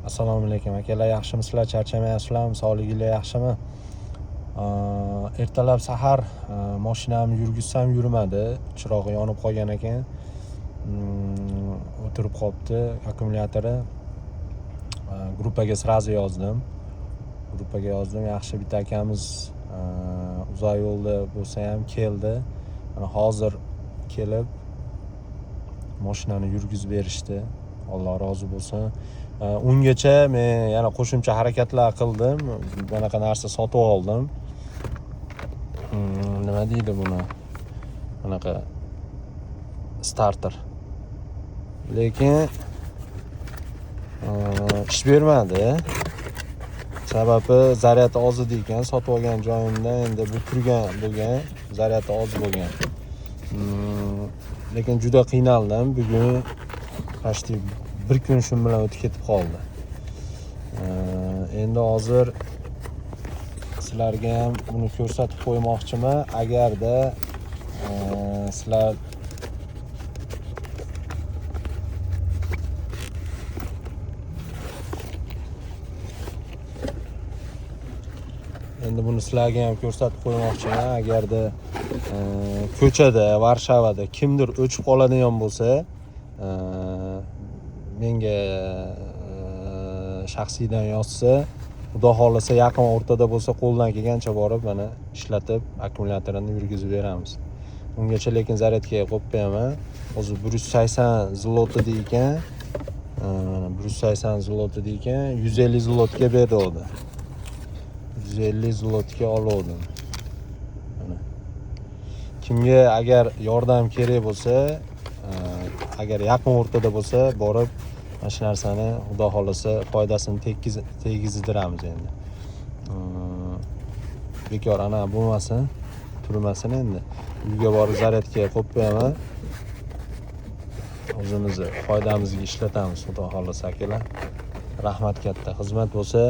Assalomu alaykum akalar, yaxshimisizlar? Charchamayapsizlarmi? Sog'liginglar yaxshimi? Ertalab sahar mashinamni yurgizsam yurmadi. Chirog'i yonib qolgan ekan. O'tirib qolibdi akkumulyatori. Gruppaga srazi yozdim. Yaxshi, bitta akamiz uzoq yo'lda bo'lsa ham keldi. Mana hozir kelib mashinani yurgizib berishdi. Alloh rozi bo'lsin. Ungacha men yana qo'shimcha harakatlar qildim. Bunaqa narsa sotib oldim. Nima deydi buni? Bunaqa starter. Lekin ish bermadi. Sababi zaryadi oz edi ekan. Sotib olgan joyimda endi bu turgan bo'lgan, zaryadi oz bo'lgan. Lekin juda qiynaldim. Bugun почти bir kun shu bilan o'tib ketib qoldi. Endi hozir sizlarga ham buni ko'rsatib qo'ymoqchiman. Agarda sizlar ham ko'rsatib qo'ymoqchiman. Agarda ko'chada, Varshavada kimdir o'chib qoladigan bo'lsa, menga shaxsiydan yozsa, xudo xolasa yaqin o'rtada bo'lsa qo'ldan kelgancha borib mana ishlatib akkumulyatorni yurgizib beramiz. Ungacha lekin zaryadga qo'yib qo'yaman. Hozir 180 zloty deykan. 180 zloty deykan, 150 zlotga berdi. 150 zlotga oldim. Mana. Kimga agar yordam kerak bo'lsa, agar yaqin o'rtada bo'lsa, borib mana shu narsani xudo xolasa foydasini tegizdiramiz endi. Bekor ana bo'lmasin, turmasin endi. Uyga borib zaryadga qo'yib qo'yaman. O'zimizni foydamizga ishlatamiz xudo xolasa akalar. Rahmat katta. Xizmat bo'lsa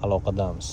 aloqadamiz.